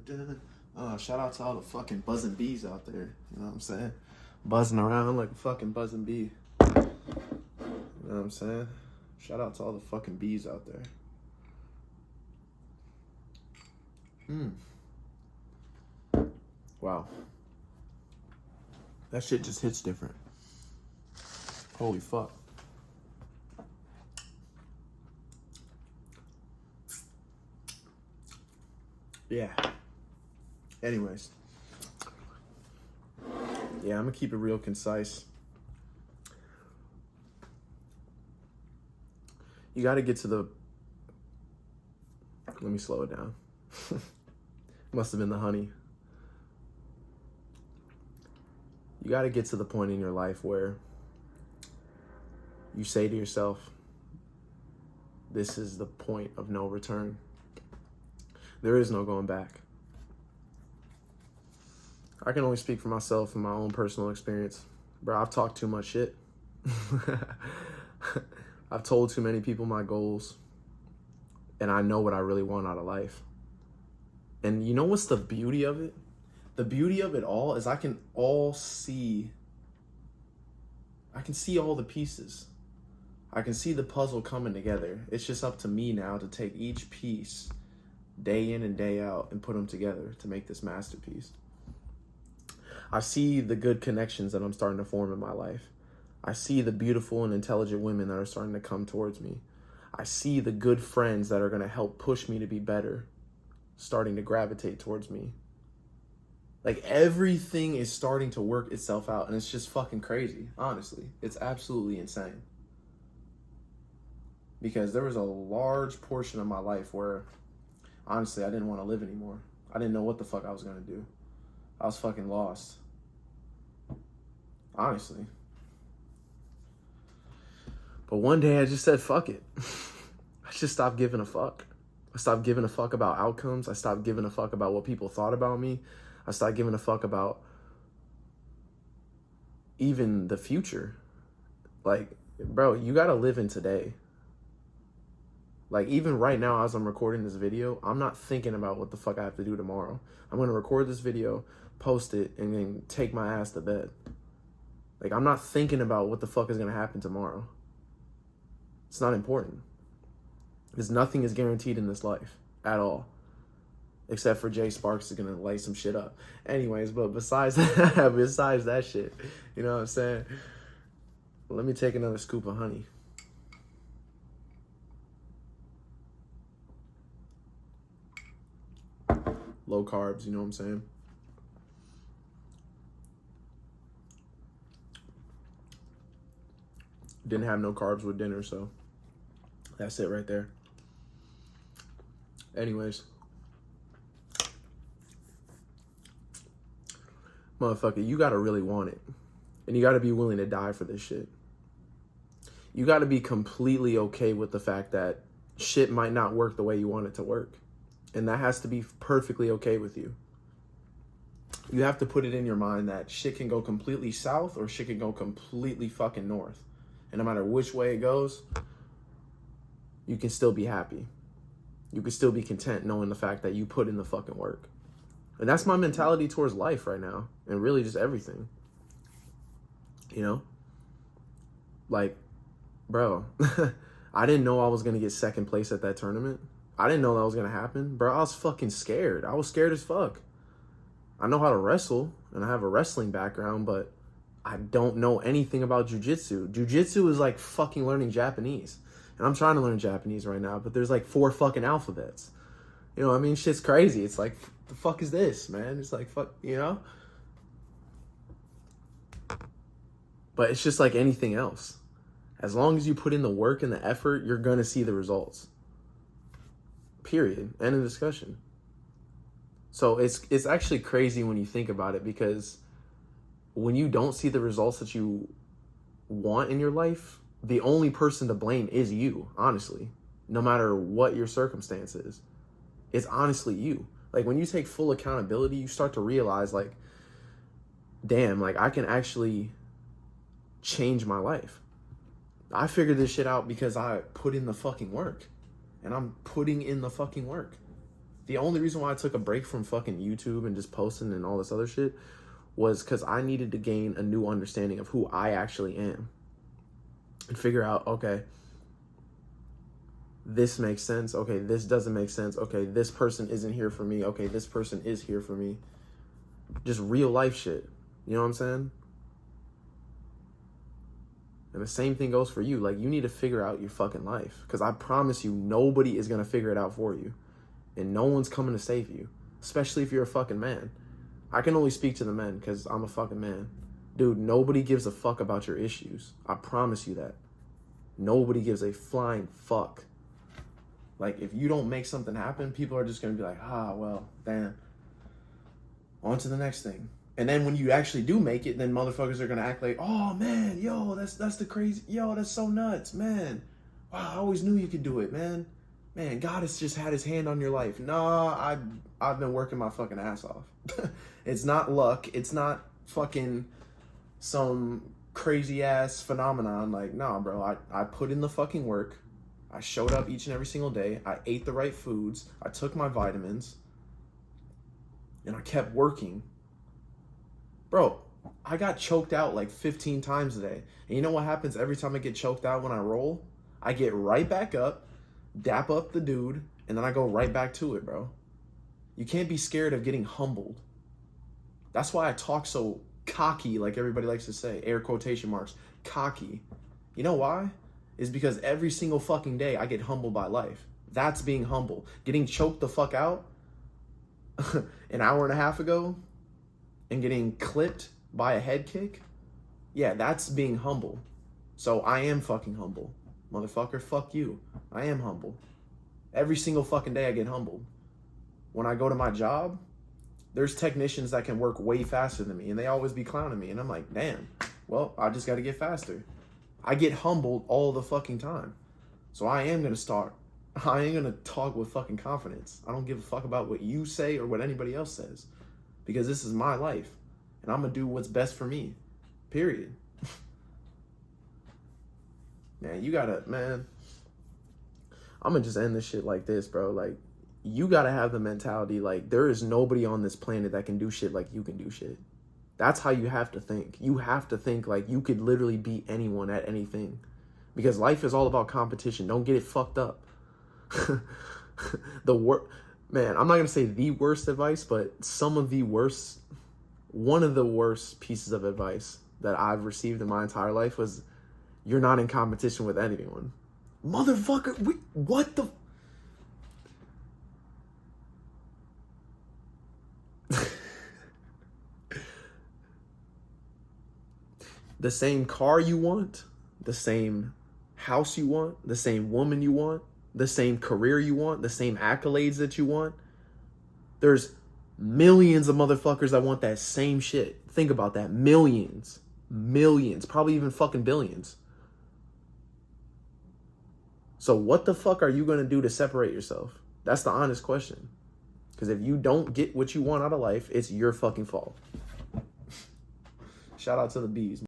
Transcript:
Shout out to all the fucking buzzing bees out there. You know what I'm saying? Buzzing around like a fucking buzzing bee. You know what I'm saying? Shout out to all the fucking bees out there. Wow. That shit just hits different. Holy fuck. Yeah. Anyways. Yeah, I'm gonna keep it real concise. You gotta get to the... Let me slow it down. Must have been the honey. You gotta get to the point in your life where you say to yourself, this is the point of no return. There is no going back. I can only speak for myself and my own personal experience. Bro, I've talked too much shit. I've told too many people my goals. And I know what I really want out of life. And you know what's the beauty of it? The beauty of it all is I can see all the pieces. I can see the puzzle coming together. It's just up to me now to take each piece day in and day out and put them together to make this masterpiece. I see the good connections that I'm starting to form in my life. I see the beautiful and intelligent women that are starting to come towards me. I see the good friends that are going to help push me to be better starting to gravitate towards me. Like, everything is starting to work itself out, and it's just fucking crazy, honestly. It's absolutely insane. Because there was a large portion of my life where, honestly, I didn't want to live anymore. I didn't know what the fuck I was going to do. I was fucking lost. Honestly. But one day I just said, fuck it. I just stopped giving a fuck. I stopped giving a fuck about outcomes. I stopped giving a fuck about what people thought about me. I stopped giving a fuck about even the future. Like, bro, you gotta live in today. Like, even right now as I'm recording this video, I'm not thinking about what the fuck I have to do tomorrow. I'm gonna record this video, post it, and then take my ass to bed. Like, I'm not thinking about what the fuck is gonna happen tomorrow. It's not important. Because nothing is guaranteed in this life at all. Except for Jay Sparks is gonna lay some shit up. Anyways, but besides that shit, you know what I'm saying? Let me take another scoop of honey. Low carbs, you know what I'm saying? Didn't have no carbs with dinner, so that's it right there. Anyways. Motherfucker, you gotta really want it. And you gotta be willing to die for this shit. You gotta be completely okay with the fact that shit might not work the way you want it to work. And that has to be perfectly okay with you. You have to put it in your mind that shit can go completely south or shit can go completely fucking north. And no matter which way it goes, you can still be happy. You can still be content knowing the fact that you put in the fucking work. And that's my mentality towards life right now. And really just everything. You know? Like, bro, I didn't know I was going to get second place at that tournament. I didn't know that was going to happen. Bro, I was fucking scared. I was scared as fuck. I know how to wrestle, and I have a wrestling background, but I don't know anything about jiu-jitsu. Jiu-jitsu is like fucking learning Japanese. And I'm trying to learn Japanese right now, but there's like 4 fucking alphabets. You know what I mean? Shit's crazy. It's like, the fuck is this, man? It's like, fuck, you know? But it's just like anything else. As long as you put in the work and the effort, you're going to see the results. Period. End of discussion. So it's actually crazy when you think about it, because when you don't see the results that you want in your life, the only person to blame is you, honestly. No matter what your circumstance is. It's honestly you. Like, when you take full accountability, you start to realize, like, damn, like, I can actually change my life. I figured this shit out because I put in the fucking work. And I'm putting in the fucking work. The only reason why I took a break from fucking YouTube and just posting and all this other shit was because I needed to gain a new understanding of who I actually am. And figure out, okay, this makes sense. Okay, this doesn't make sense. Okay, this person isn't here for me. Okay, this person is here for me. Just real life shit. You know what I'm saying? And the same thing goes for you. Like, you need to figure out your fucking life. Because I promise you, nobody is going to figure it out for you. And no one's coming to save you. Especially if you're a fucking man. I can only speak to the men because I'm a fucking man. Dude, nobody gives a fuck about your issues. I promise you that. Nobody gives a flying fuck. Like, if you don't make something happen, people are just going to be like, well, damn. On to the next thing. And then when you actually do make it, then motherfuckers are going to act like, oh, man, yo, that's the crazy, yo, that's so nuts, man. Wow, I always knew you could do it, man. Man, God has just had his hand on your life. Nah, I've been working my fucking ass off. It's not luck. It's not fucking some crazy ass phenomenon. Like, nah, bro, I put in the fucking work. I showed up each and every single day. I ate the right foods. I took my vitamins. And I kept working. Bro, I got choked out like 15 times today. And you know what happens every time I get choked out when I roll? I get right back up, dap up the dude, and then I go right back to it, bro. You can't be scared of getting humbled. That's why I talk so cocky, like everybody likes to say, air quotation marks, cocky. You know why? Is because every single fucking day I get humbled by life. That's being humble. Getting choked the fuck out an hour and a half ago and getting clipped by a head kick, yeah, that's being humble. So I am fucking humble. Motherfucker, fuck you. I am humble. Every single fucking day I get humbled. When I go to my job, there's technicians that can work way faster than me, and they always be clowning me, and I'm like, damn, well, I just got to get faster. I get humbled all the fucking time. So I am going to talk with fucking confidence. I don't give a fuck about what you say or what anybody else says, because this is my life, and I'm going to do what's best for me, period. Man, I'm going to just end this shit like this, bro. Like, you got to have the mentality, like, there is nobody on this planet that can do shit like you can do shit. That's how you have to think. You have to think like you could literally beat anyone at anything, because life is all about competition. Don't get it fucked up. Man, I'm not going to say the worst advice, but one of the worst pieces of advice that I've received in my entire life was, you're not in competition with anyone. Motherfucker, what the... The same car you want, the same house you want, the same woman you want, the same career you want, the same accolades that you want. There's millions of motherfuckers that want that same shit. Think about that. Millions, probably even fucking billions. So what the fuck are you going to do to separate yourself? That's the honest question. Because if you don't get what you want out of life, it's your fucking fault. Shout out to the bees.